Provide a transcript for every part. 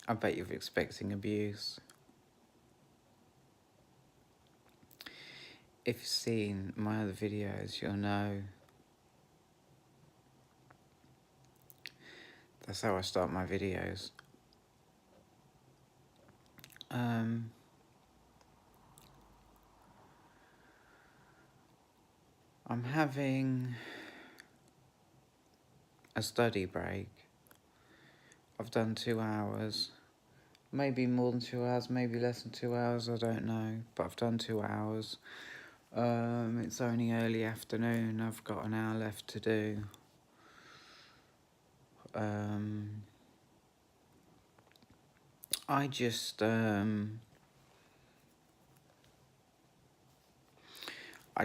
I bet you're expecting abuse. If you've seen my other videos, you'll know that's how I start my videos. I'm having a study break. I've done 2 hours, maybe more than 2 hours, maybe less than 2 hours, I don't know, but I've done 2 hours. It's only early afternoon, I've got an hour left to do. I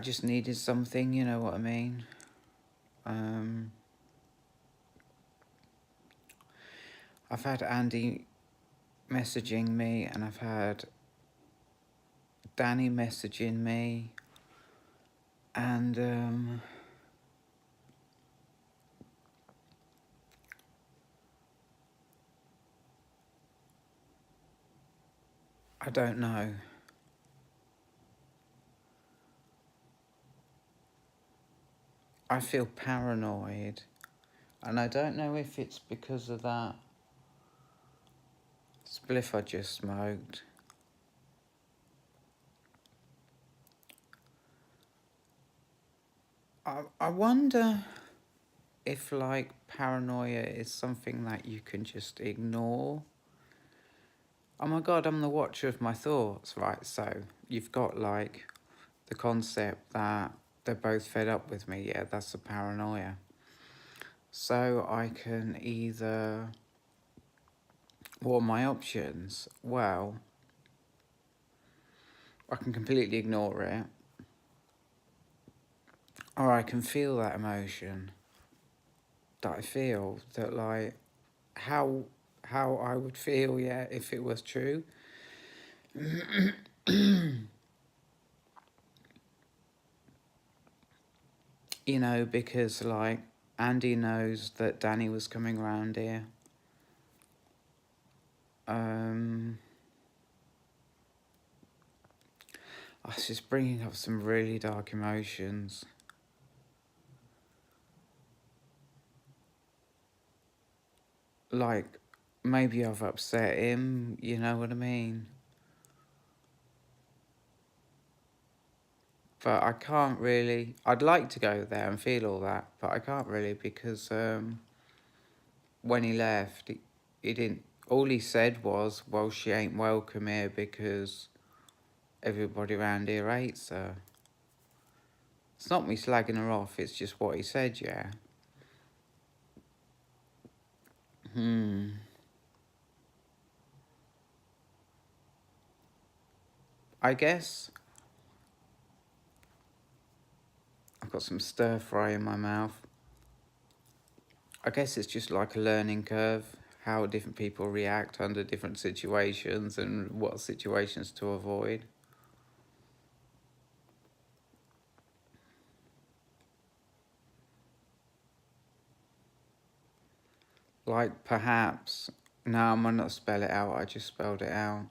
just needed something, you know what I mean? I've had Andy messaging me, and I've had Danny messaging me, and I don't know. I feel paranoid, and I don't know if it's because of that spliff I just smoked. I wonder if, like, paranoia is something that you can just ignore. Oh my God, I'm the watcher of my thoughts, right? So you've got, like, the concept that they're both fed up with me. Yeah, that's the paranoia. So I can either... What are my options? Well, I can completely ignore it, or I can feel that emotion that I feel, that, like, how I would feel, yeah, if it was true. You know, because, like, Andy knows that Danny was coming around here. It's just bringing up some really dark emotions. Like, maybe I've upset him, you know what I mean? But I can't really... I'd like to go there and feel all that, but I can't really, because when he left, he didn't... All he said was, well, she ain't welcome here because everybody around here hates her. It's not me slagging her off, it's just what he said, yeah. I guess I've got some stir fry in my mouth. I guess it's just like a learning curve, how different people react under different situations and what situations to avoid. Like, perhaps... No, I might not spell it out, I just spelled it out.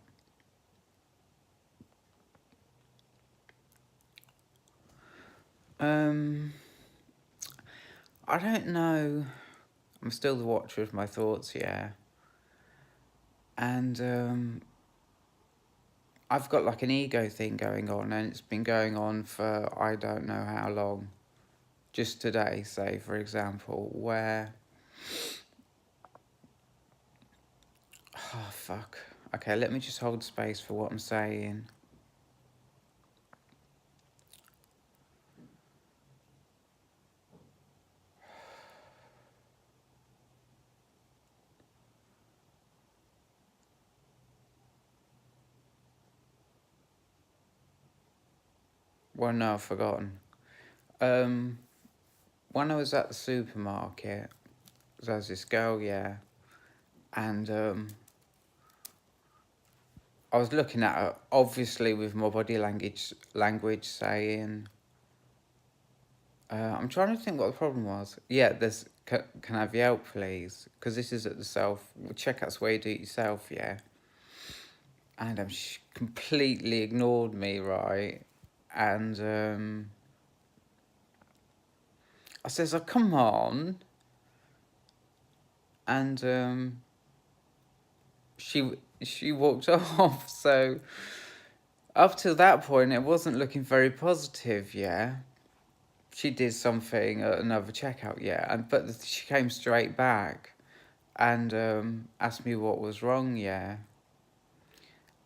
I don't know. I'm still the watcher of my thoughts, yeah. And I've got, like, an ego thing going on, and it's been going on for I don't know how long. Just today, say, for example, where... Oh, fuck. Okay, let me just hold space for what I'm saying. Well, no, I've forgotten. When I was at the supermarket, there was this girl, yeah, and I was looking at her, obviously with my body language saying, I'm trying to think what the problem was. Yeah, there's, can I have your help, please? Because this is at the checkouts where you do it yourself, yeah? And she completely ignored me, right? And I says, oh, come on. And she walked off. So up till that point, it wasn't looking very positive, yeah? She did something at another checkout, yeah? But she came straight back and asked me what was wrong, yeah?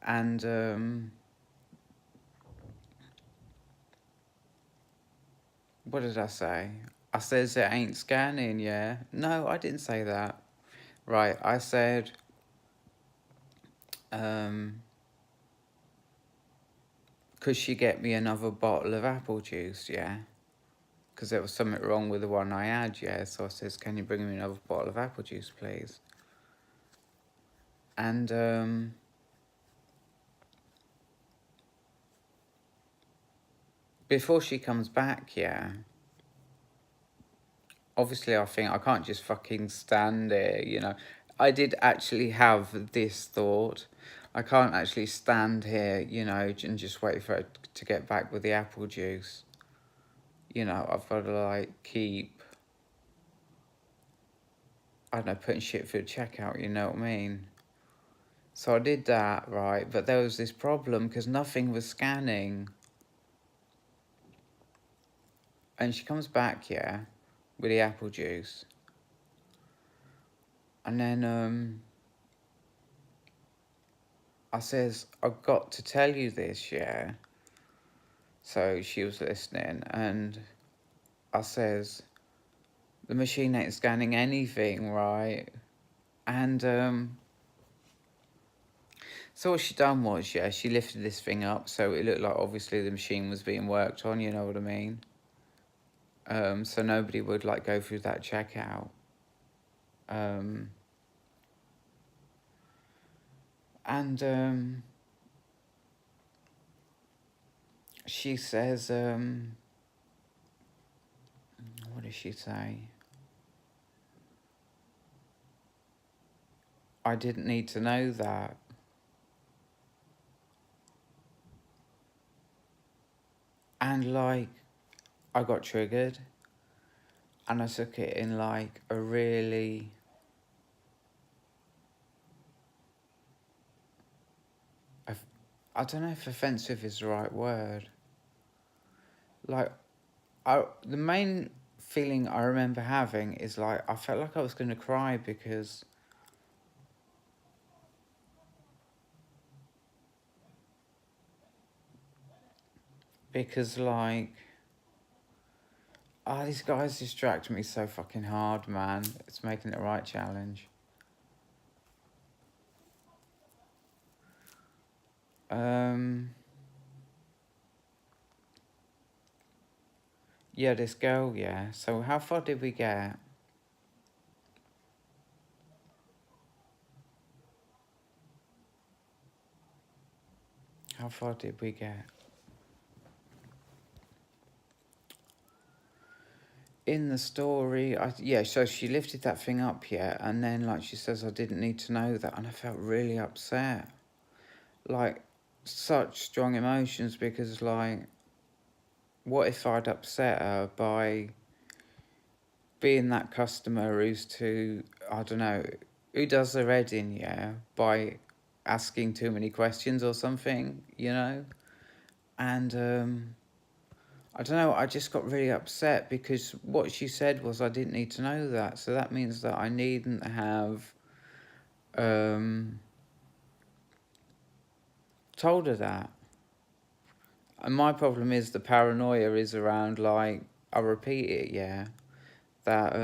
And what did I say? I says it ain't scanning, yeah? No, I didn't say that. Right, I said, could she get me another bottle of apple juice, yeah? Because there was something wrong with the one I had, yeah? So I says, can you bring me another bottle of apple juice, please? And before she comes back, yeah, obviously I think I can't just fucking stand there, you know. I did actually have this thought. I can't actually stand here, you know, and just wait for it to get back with the apple juice. You know, I've got to, like, keep, I don't know, putting shit through checkout, you know what I mean? So I did that, right, but there was this problem because nothing was scanning. And she comes back, yeah, with the apple juice. And then I says, I've got to tell you this, yeah. So she was listening, and I says, the machine ain't scanning anything, right? And so what she done was, yeah, she lifted this thing up, so it looked like obviously the machine was being worked on, you know what I mean? So nobody would, like, go through that checkout. And she says, what does she say? I didn't need to know that. And, like, I got triggered. And I took it in, like, a really... I don't know if offensive is the right word. Like, the main feeling I remember having is, like, I felt like I was going to cry because... Because, like... Oh, these guys distract me so fucking hard, man. It's making it a right challenge. Yeah, this girl, yeah. So how far did we get? How far did we get? In the story, yeah, so she lifted that thing up, yeah, and then, like, she says, I didn't need to know that, and I felt really upset. Like, such strong emotions, because, like, what if I'd upset her by being that customer who's too, I don't know, who does their head in, yeah, by asking too many questions or something, you know? And, I don't know, I just got really upset because what she said was I didn't need to know that. So that means that I needn't have told her that. And my problem is the paranoia is around, like, I repeat it, yeah, that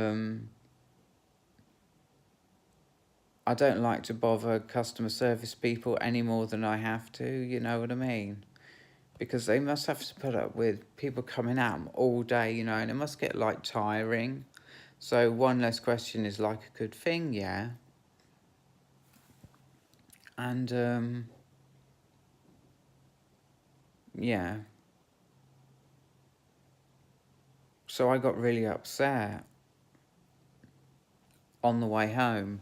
I don't like to bother customer service people any more than I have to, you know what I mean? Because they must have to put up with people coming at them all day, you know, and it must get, like, tiring. So one less question is, like, a good thing, yeah. And yeah. So I got really upset on the way home.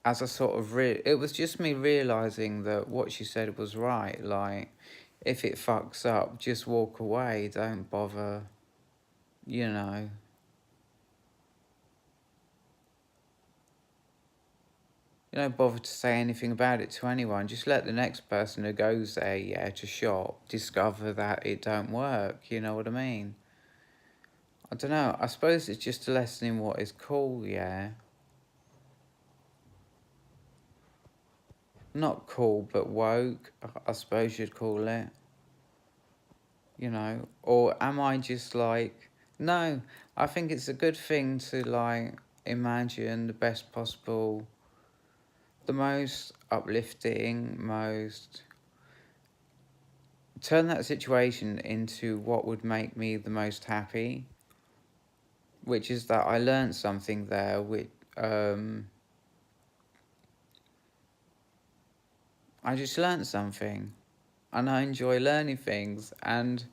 As I sort of it was just me realising that what she said was right. Like, if it fucks up, just walk away. Don't bother, you know. You don't bother to say anything about it to anyone. Just let the next person who goes there, yeah, to shop, discover that it don't work. You know what I mean? I don't know. I suppose it's just a lesson in what is cool, yeah. Not cool, but woke, I suppose you'd call it. You know? Or am I just like... No, I think it's a good thing to, like, imagine the best possible... The most uplifting, most... Turn that situation into what would make me the most happy. Which is that I learned something there, which... I just learned something. And I enjoy learning things, and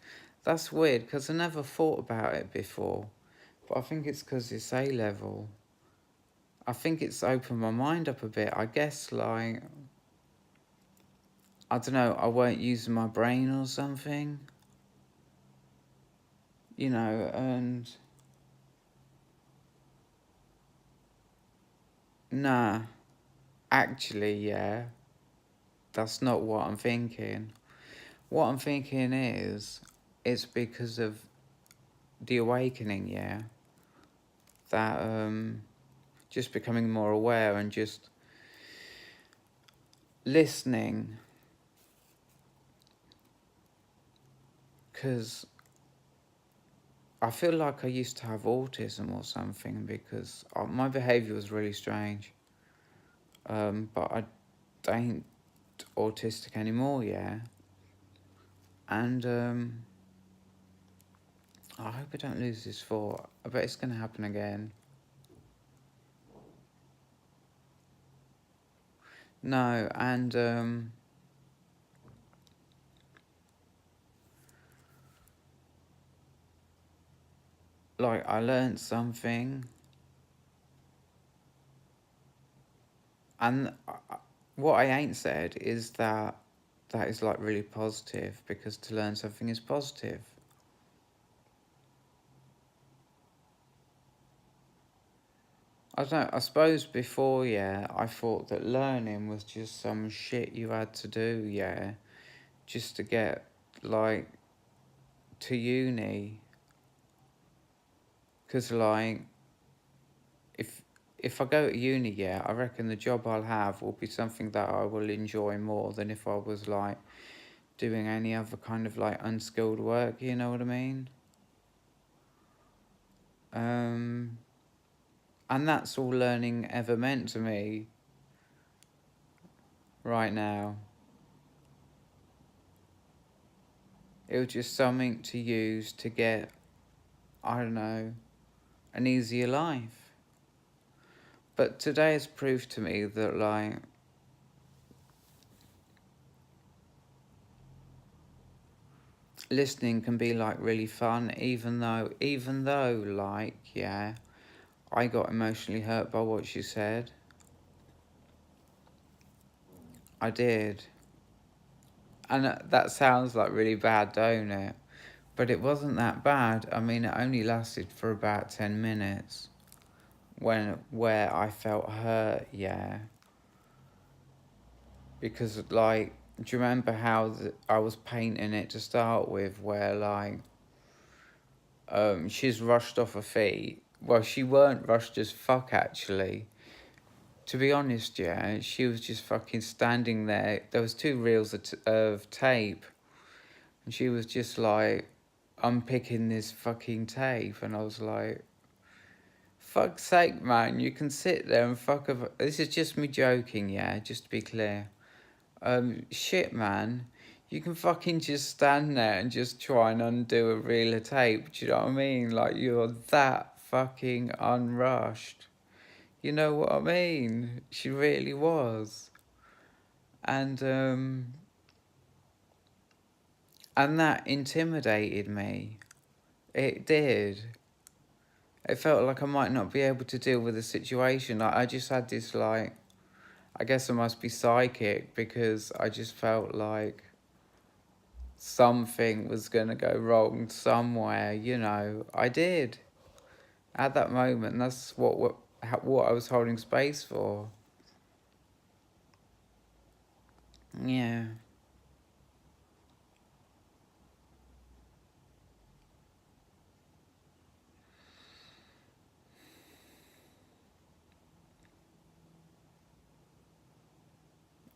that's weird because I never thought about it before, but I think it's because it's A-level. I think it's opened my mind up a bit. I guess, like, I don't know, I weren't using my brain or something, you know. And nah, actually, yeah, that's not what I'm thinking. What I'm thinking is, it's because of the awakening, yeah, that just becoming more aware and just listening, because I feel like I used to have autism or something, because my behaviour was really strange, but I ain't autistic anymore, yeah, and I hope I don't lose this thought. I bet it's going to happen again. No, and like, I learned something, and what I ain't said is that that is, like, really positive, because to learn something is positive. I don't know, I suppose before, yeah, I thought that learning was just some shit you had to do, yeah, just to get, like, to uni. Because, like, if if I go to uni, yeah, I reckon the job I'll have will be something that I will enjoy more than if I was, like, doing any other kind of, like, unskilled work, you know what I mean? Um, and that's all learning ever meant to me right now. It was just something to use to get, I don't know, an easier life. But today has proved to me that, like, listening can be, like, really fun, even though, like, yeah, I got emotionally hurt by what she said. I did. And that sounds, like, really bad, don't it? But it wasn't that bad. I mean, it only lasted for about 10 minutes where I felt hurt, yeah. Because, like, do you remember how I was painting it to start with, where, like, she's rushed off her feet. Well, she weren't rushed as fuck, actually. To be honest, yeah, she was just fucking standing there. There was 2 reels of tape, and she was just, like, unpicking this fucking tape, and I was like, fuck's sake, man, you can sit there and fuck up. This is just me joking, yeah, just to be clear. Shit, man, you can fucking just stand there and just try and undo a reel of tape. Do you know what I mean? Like, you're that fucking unrushed. You know what I mean? She really was. And And that intimidated me. It did. It felt like I might not be able to deal with the situation. I just had this, like, I guess I must be psychic, because I just felt like something was going to go wrong somewhere, you know. I did. At that moment, that's what I was holding space for. Yeah.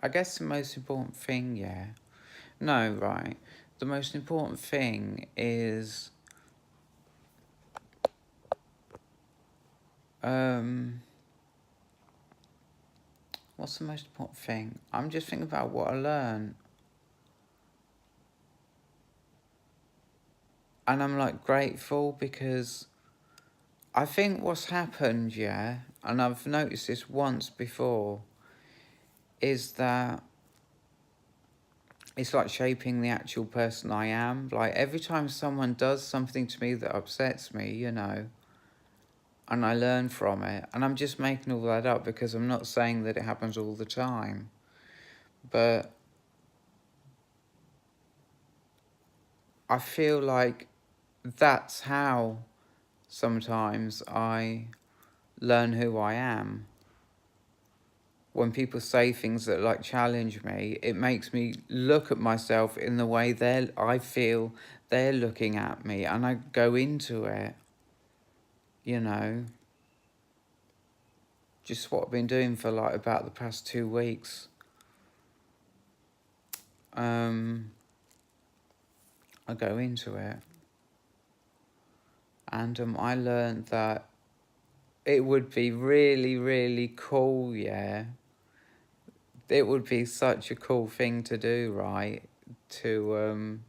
I guess the most important thing, yeah. No, right. The most important thing is, what's the most important thing? I'm just thinking about what I learned. And I'm like grateful, because I think what's happened, yeah, and I've noticed this once before, is that it's like shaping the actual person I am. Like every time someone does something to me that upsets me, you know, and I learn from it, and I'm just making all that up because I'm not saying that it happens all the time, but I feel like that's how sometimes I learn who I am. When people say things that like challenge me, it makes me look at myself in the way I feel they're looking at me, and I go into it, you know. Just what I've been doing for like about the past 2 weeks. I go into it, and I learned that it would be really, really cool, yeah. It would be such a cool thing to do, right? To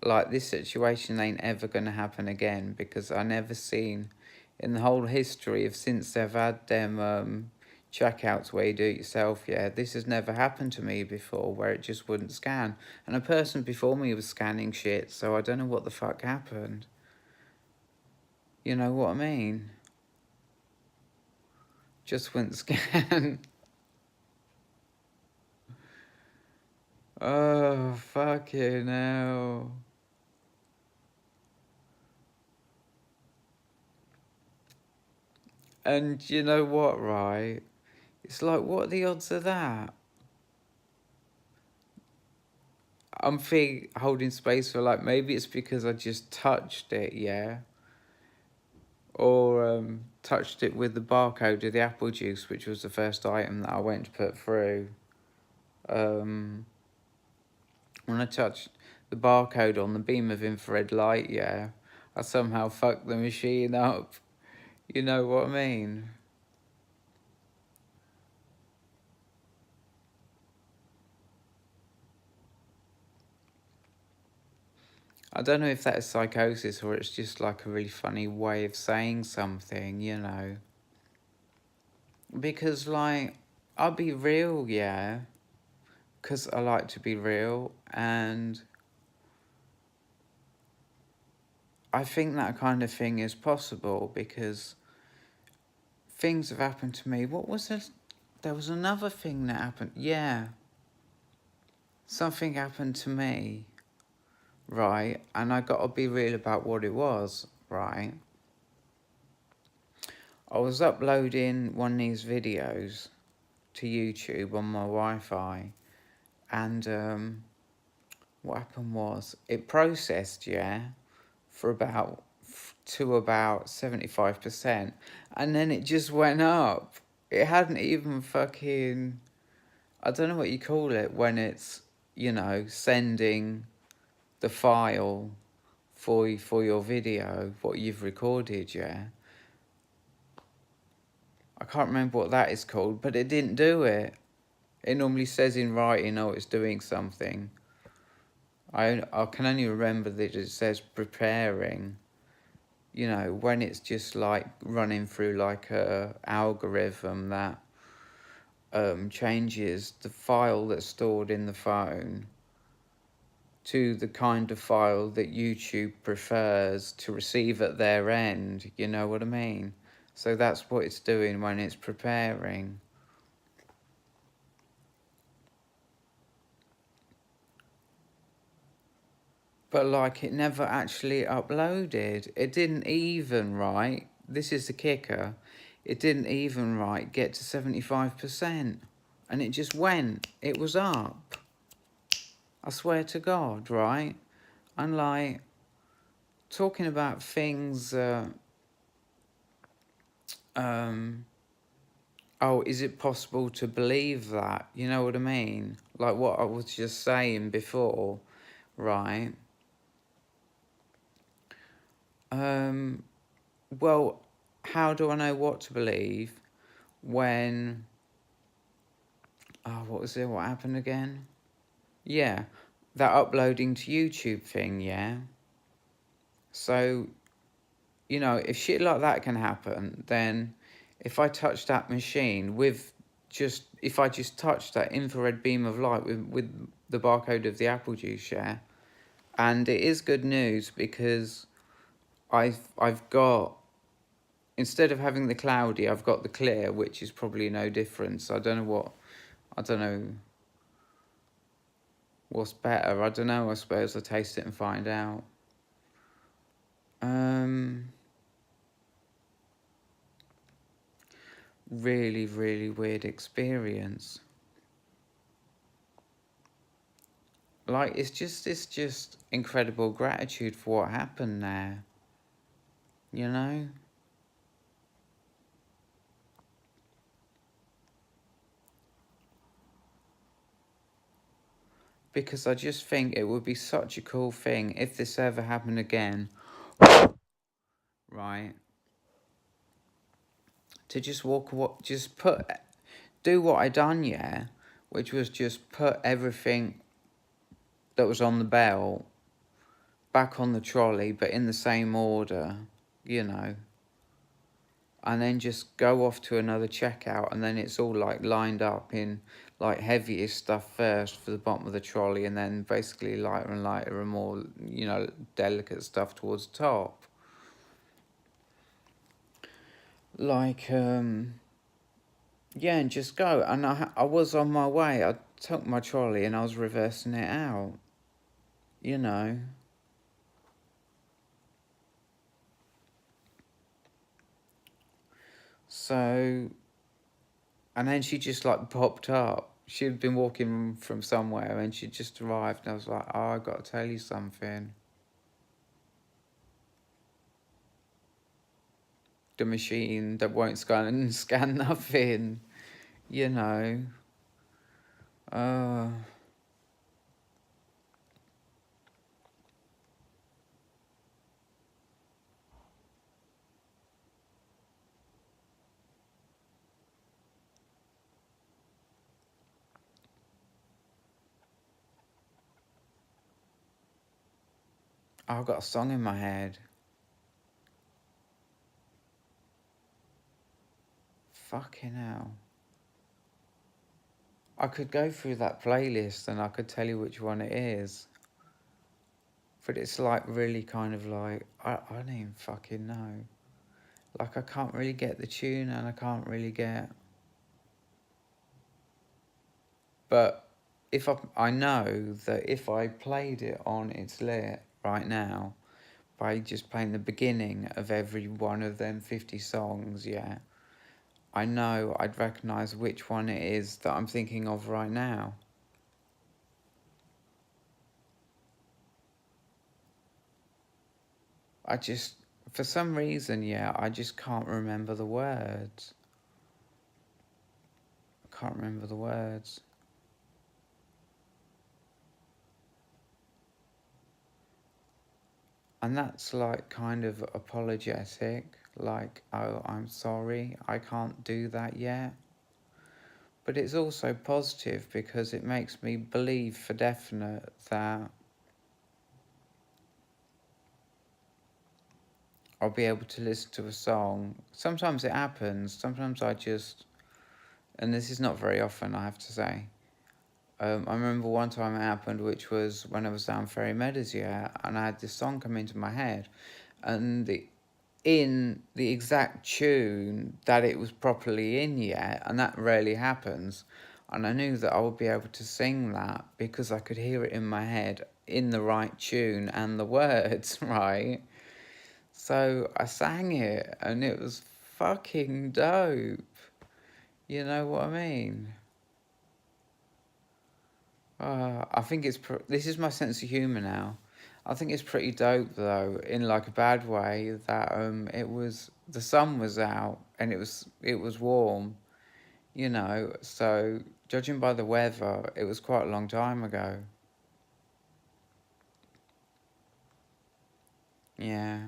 like, this situation ain't ever gonna happen again, because I never seen in the whole history of since they've had them checkouts where you do it yourself, yeah, this has never happened to me before, where it just wouldn't scan. And a person before me was scanning shit, so I don't know what the fuck happened. You know what I mean? Just wouldn't scan. Oh, fucking hell. And you know what, right? It's like, what are the odds of that? I'm holding space for, like, maybe it's because I just touched it, yeah? Or touched it with the barcode of the apple juice, which was the first item that I went to put through. When I touched the barcode on the beam of infrared light, yeah, I somehow fucked the machine up. You know what I mean? I don't know if that is psychosis or it's just like a really funny way of saying something, you know. Because, like, I'll be real, yeah, because I like to be real, and I think that kind of thing is possible because things have happened to me. What was this? There was another thing that happened. Yeah, something happened to me, right? And I got to be real about what it was, right? I was uploading one of these videos to YouTube on my Wi-Fi, and what happened was it processed, yeah, for about to about 75%, and then it just went up. It hadn't even fucking, I don't know what you call it when it's, you know, sending the file for your video, what you've recorded, yeah. I can't remember what that is called, but it didn't do it. It normally says in writing, oh, it's doing something. I can only remember that it says preparing. You know, when it's just like running through like a algorithm that changes the file that's stored in the phone to the kind of file that YouTube prefers to receive at their end, you know what I mean? So that's what it's doing when it's preparing. But like, it never actually uploaded. It didn't even, right? This is the kicker. It didn't even, right, get to 75%. And it just went. It was up. I swear to God, right? And like, talking about things, oh, is it possible to believe that? You know what I mean? Like what I was just saying before, right? Well, how do I know what to believe when... Oh, what was it? What happened again? Yeah, that uploading to YouTube thing, yeah? So, you know, if shit like that can happen, then if I touch that machine with just... If I just touch that infrared beam of light with the barcode of the apple juice, yeah? And it is good news because I've got... Instead of having the cloudy, I've got the clear, which is probably no difference. I don't know what's better. I don't know. I suppose I'll taste it and find out. Really, really weird experience. Like, it's just incredible gratitude for what happened there. You know? Because I just think it would be such a cool thing if this ever happened again, right? To just do what I done, yeah, which was just put everything that was on the belt back on the trolley, but in the same order, you know, and then just go off to another checkout, and then it's all like lined up in like heaviest stuff first for the bottom of the trolley, and then basically lighter and lighter and more, you know, delicate stuff towards the top. Like, yeah, and just go. And I was on my way. I took my trolley and I was reversing it out, you know. So, and then she just like popped up. She'd been walking from somewhere and she just arrived, and I was like, oh, I got to tell you something. The machine that won't scan nothing, you know. Uh, I've got a song in my head. Fucking hell. I could go through that playlist and I could tell you which one it is. But it's like really kind of like, I don't even fucking know. Like, I can't really get the tune and I can't really get... But if I know that if I played it on It's Lit right now, by just playing the beginning of every one of them 50 songs, yeah, I know I'd recognise which one it is that I'm thinking of right now. I just, for some reason, yeah, I just can't remember the words. I can't remember the words. And that's like kind of apologetic, like, oh, I'm sorry, I can't do that yet. But it's also positive because it makes me believe for definite that I'll be able to listen to a song. Sometimes it happens, sometimes I just, and this is not very often, I have to say, I remember one time it happened, which was when I was down Ferry Meadows, yeah, and I had this song come into my head, and in the exact tune that it was properly in yet, and that rarely happens. And I knew that I would be able to sing that because I could hear it in my head in the right tune and the words, right? So I sang it and it was fucking dope. You know what I mean? I think this is my sense of humour now. I think it's pretty dope though, in like a bad way, that the sun was out and it was warm, you know. So judging by the weather, it was quite a long time ago. Yeah.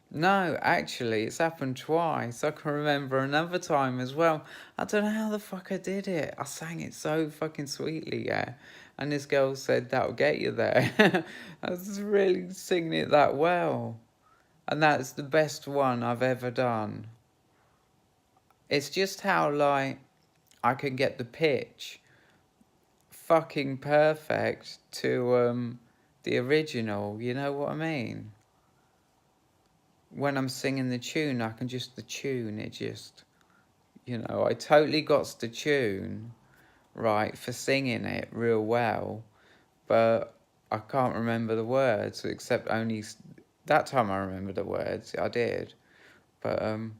No, actually, it's happened twice. I can remember another time as well. I don't know how the fuck I did it. I sang it so fucking sweetly, yeah. And this girl said that'll get you there. I was really singing it that well. And that's the best one I've ever done. It's just how, like, I can get the pitch fucking perfect to the original, you know what I mean? When I'm singing the tune, I can just, the tune, it just, you know, I totally got the tune right for singing it real well, but I can't remember the words, except only that time I remember the words, I did. But, in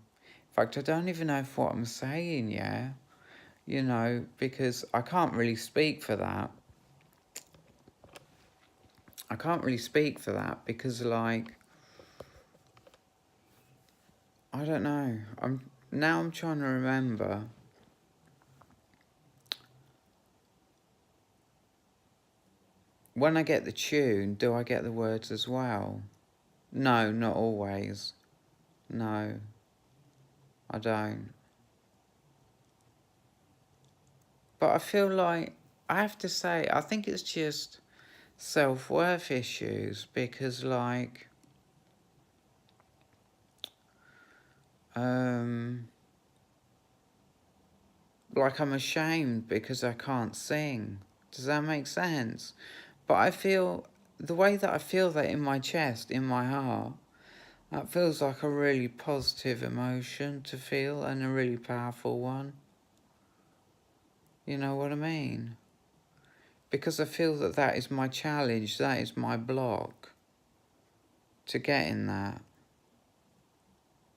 fact, I don't even know if what I'm saying, yeah, you know, because I can't really speak for that. I can't really speak for that because, like, I don't know. I'm trying to remember. When I get the tune, do I get the words as well? No, not always. No, I don't. But I feel like, I have to say, I think it's just self-worth issues because, um, like I'm ashamed because I can't sing. Does that make sense? But I feel, the way that I feel that in my chest, in my heart, that feels like a really positive emotion to feel and a really powerful one. You know what I mean? Because I feel that that is my challenge, that is my block to getting that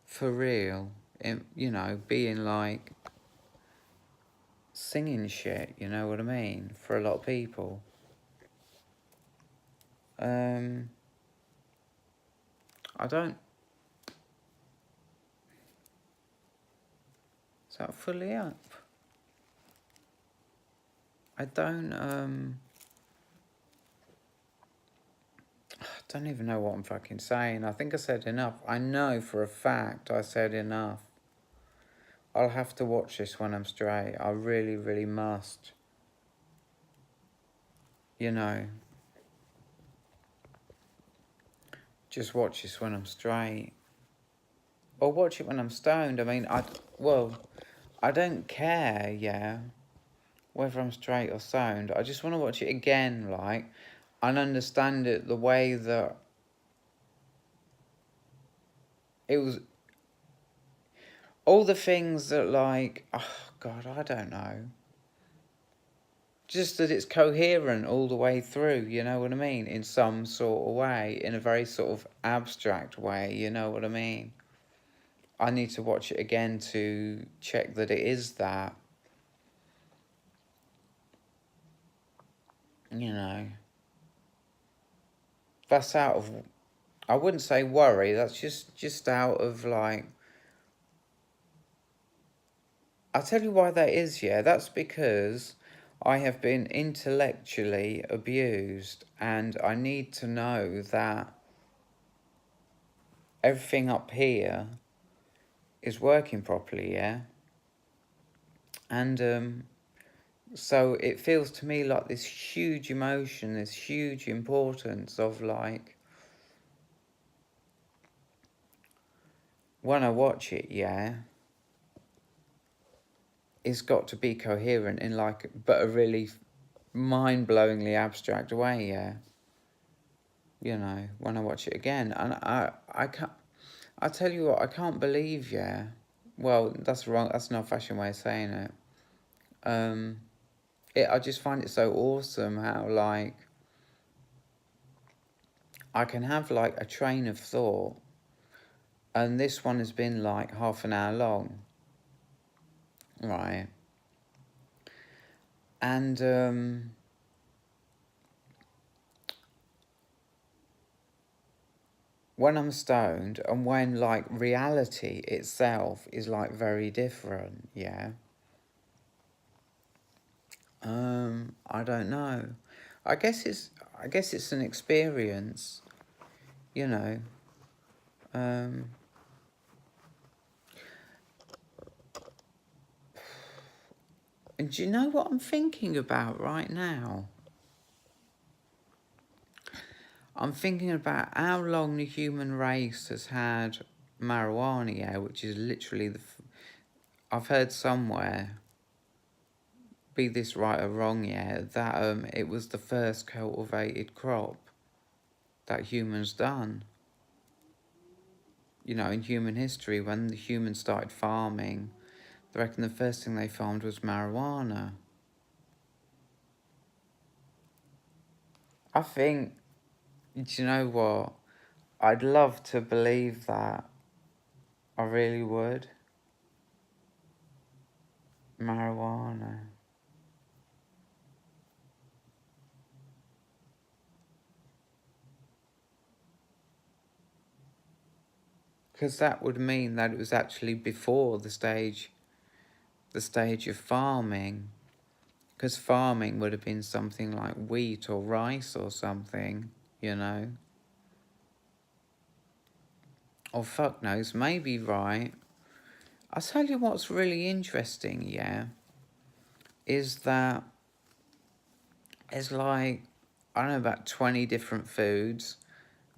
for real. You know, being like singing shit, you know what I mean? For a lot of people. I don't. Is that fully up? I don't even know what I'm fucking saying. I think I said enough. I know for a fact I said enough. I'll have to watch this when I'm straight. I really, really must. You know, just watch this when I'm straight. Or watch it when I'm stoned. I mean, I don't care, yeah, whether I'm straight or stoned. I just want to watch it again, like, and understand it the way that it was. All the things that, like, oh, God, I don't know. Just that it's coherent all the way through, you know what I mean? In some sort of way, in a very sort of abstract way, you know what I mean? I need to watch it again to check that it is that. You know. That's out of, I wouldn't say worry, that's just out of, like, I'll tell you why that is, yeah. That's because I have been intellectually abused and I need to know that everything up here is working properly, yeah? And so it feels to me like this huge emotion, this huge importance of, like, when I watch it, yeah, it's got to be coherent in like, but a really mind-blowingly abstract way, yeah. You know, when I watch it again, and I can't. I tell you what, I can't believe, yeah. Well, that's wrong. That's not a fashion way of saying it. Um, I just find it so awesome how like I can have like a train of thought, and this one has been like half an hour long, right? And when I'm stoned, and when like reality itself is like very different, yeah. I don't know. I guess it's an experience, you know. Um, and do you know what I'm thinking about right now? I'm thinking about how long the human race has had marijuana, yeah, which is literally I've heard somewhere, be this right or wrong, yeah, that it was the first cultivated crop that humans done. You know, in human history, when the humans started farming, I reckon the first thing they farmed was marijuana. I think, do you know what? I'd love to believe that. I really would. Marijuana. Because that would mean that it was actually before the stage of farming. Because farming would have been something like wheat or rice or something, you know. Or fuck knows, maybe right. I'll tell you what's really interesting, yeah, is that there's like, I don't know, about 20 different foods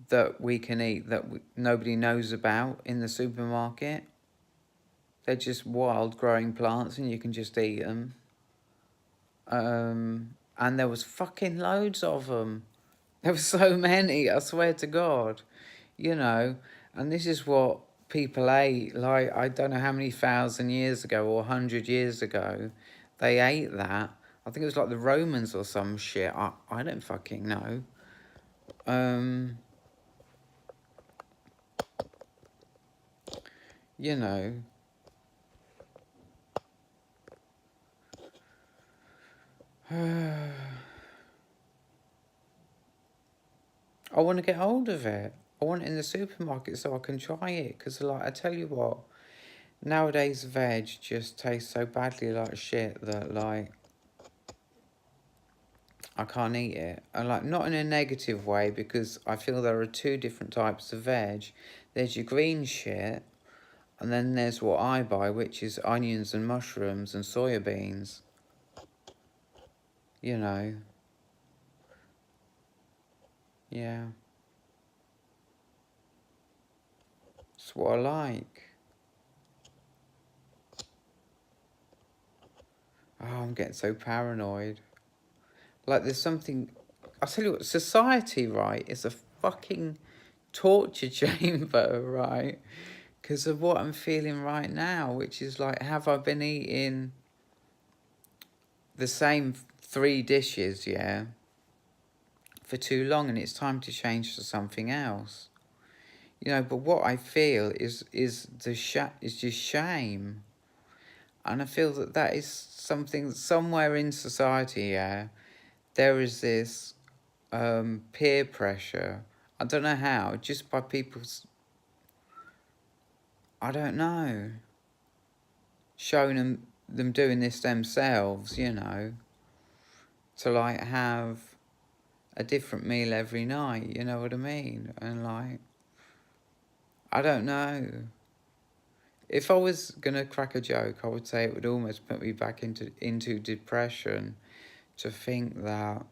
that we can eat that nobody knows about in the supermarket. They're just wild growing plants and you can just eat them. And there was fucking loads of them. There were so many, I swear to God. You know, and this is what people ate. Like, I don't know how many thousand years ago or 100 years ago they ate that. I think it was like the Romans or some shit. I don't fucking know. Um, you know. I want to get hold of it. I want it in the supermarket so I can try it. Because, like, I tell you what, nowadays veg just tastes so badly like shit that, like, I can't eat it. And, like, not in a negative way, because I feel there are two different types of veg. There's your green shit, and then there's what I buy, which is onions and mushrooms and soya beans. You know. Yeah. It's what I like. Oh, I'm getting so paranoid. Like, there's something... I'll tell you what, society, right, is a fucking torture chamber, right? Because of what I'm feeling right now, which is like, have I been eating the same three dishes, yeah, for too long, and it's time to change to something else? You know, but what I feel is just shame, and I feel that that is something somewhere in society, yeah, there is this peer pressure. I don't know how, just by people's, I don't know, showing them doing this themselves, you know, to like have a different meal every night, you know what I mean? And like, I don't know. If I was gonna crack a joke, I would say it would almost put me back into depression to think that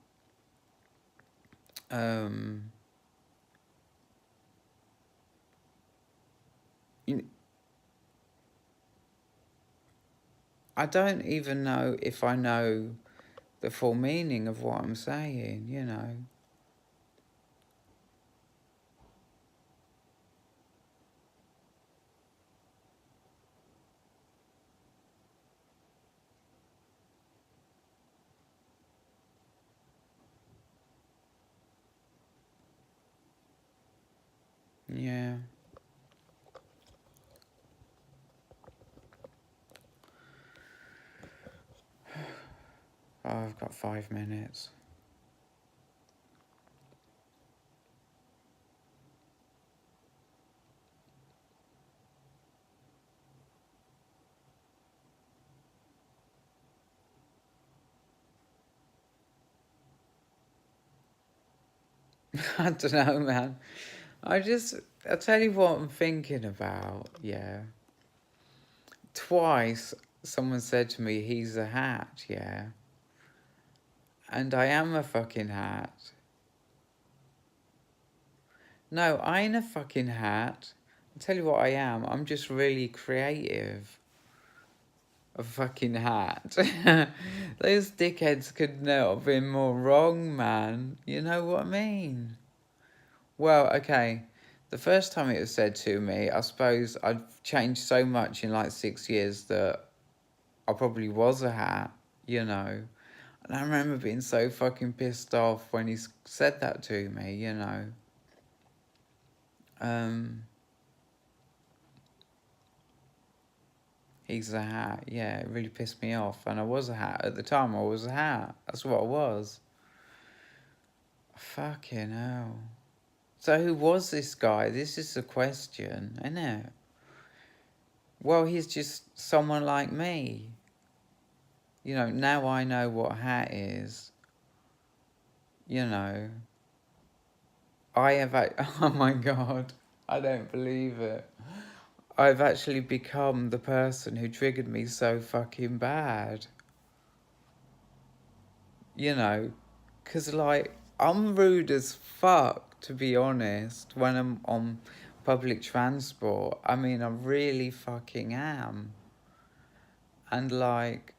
um I don't even know if I know the full meaning of what I'm saying, you know. Yeah. Oh, I've got 5 minutes. I don't know, man. I'll tell you what I'm thinking about, yeah. Twice someone said to me, he's a hat, yeah. And I am a fucking hat. No, I ain't a fucking hat. I'll tell you what I am. I'm just really creative. A fucking hat. Those dickheads could not have been more wrong, man. You know what I mean? Well, okay. The first time it was said to me, I suppose I've changed so much in like 6 years that I probably was a hat, you know. And I remember being so fucking pissed off when he said that to me, you know. Um, he's a hat, yeah, it really pissed me off. And I was a hat. At the time, I was a hat. That's what I was. Fucking hell. So who was this guy? This is the question, isn't it? Well, he's just someone like me. You know, now I know what a hat is. You know, I have. Oh my god, I don't believe it. I've actually become the person who triggered me so fucking bad. You know, because like, I'm rude as fuck, to be honest, when I'm on public transport. I mean, I really fucking am. And like,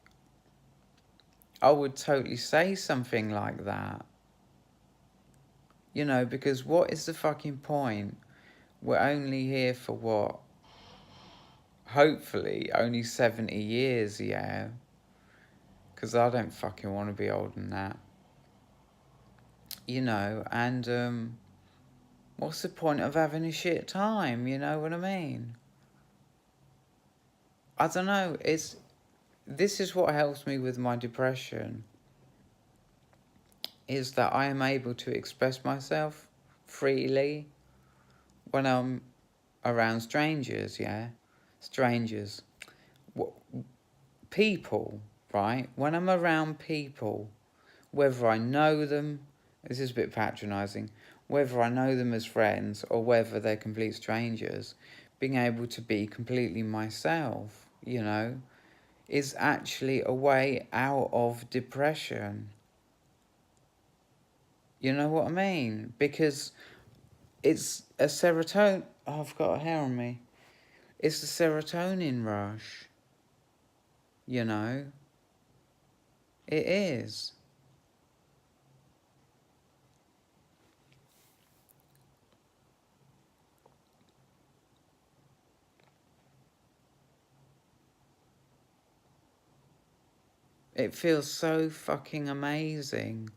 I would totally say something like that. You know, because what is the fucking point? We're only here for what? Hopefully, only 70 years, yeah? Because I don't fucking want to be older than that. You know, and what's the point of having a shit time? You know what I mean? I don't know. This is what helps me with my depression, is that I am able to express myself freely when I'm around strangers, yeah? Strangers. People, right? When I'm around people, whether I know them, this is a bit patronising, whether I know them as friends or whether they're complete strangers, being able to be completely myself, you know, is actually a way out of depression. You know what I mean? Because it's a serotonin. Oh, I've got a hair on me. It's a serotonin rush. You know, it is. It feels so fucking amazing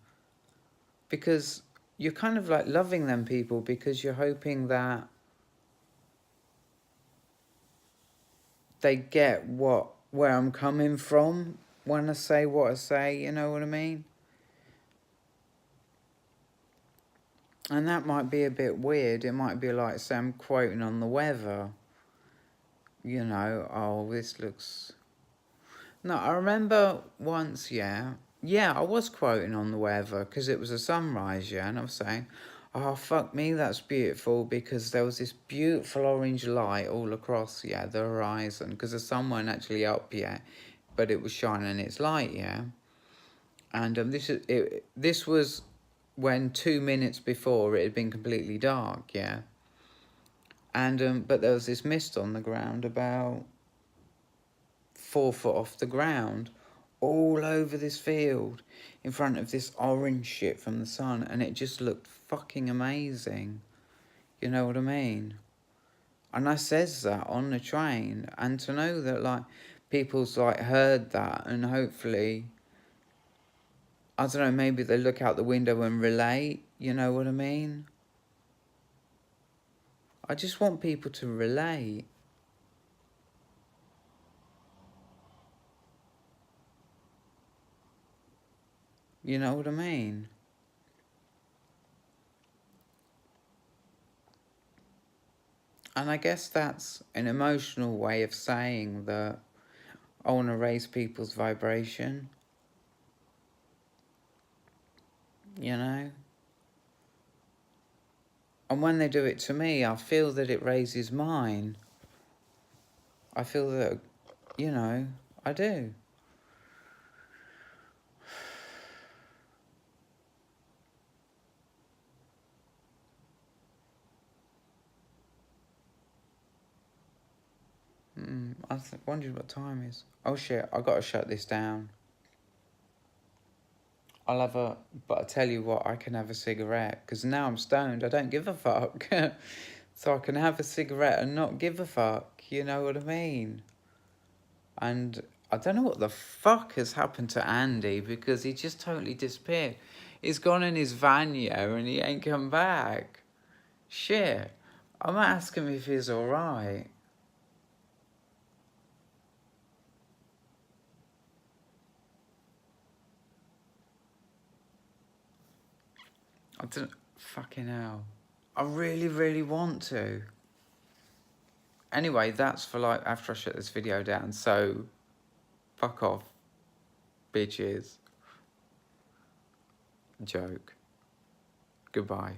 because you're kind of like loving them people because you're hoping that they get where I'm coming from when I say what I say, you know what I mean? And that might be a bit weird. It might be like, say, I'm quoting on the weather. You know, oh, this looks... No, I remember once, yeah. Yeah, I was quoting on the weather because it was a sunrise, yeah, and I was saying, oh, fuck me, that's beautiful because there was this beautiful orange light all across, yeah, the horizon because the sun weren't actually up yet, but it was shining its light, yeah. And this was when 2 minutes before it had been completely dark, yeah. And but there was this mist on the ground about 4 foot off the ground, all over this field, in front of this orange shit from the sun, and it just looked fucking amazing. You know what I mean? And I says that on the train, and to know that, like, people's, like, heard that, and hopefully, I don't know, maybe they look out the window and relate, you know what I mean? I just want people to relate. You know what I mean? And I guess that's an emotional way of saying that I want to raise people's vibration. You know? And when they do it to me, I feel that it raises mine. I feel that, you know, I do. I wondered what time is. Oh shit, I gotta shut this down. I'll have a, but I tell you what, I can have a cigarette, because now I'm stoned, I don't give a fuck. So I can have a cigarette and not give a fuck, you know what I mean? And I don't know what the fuck has happened to Andy, because he just totally disappeared. He's gone in his Vanya and he ain't come back. Shit. I might ask him if he's alright. I don't... Fucking hell. I really, really want to. Anyway, that's for, like, after I shut this video down, so... Fuck off, bitches. Joke. Goodbye.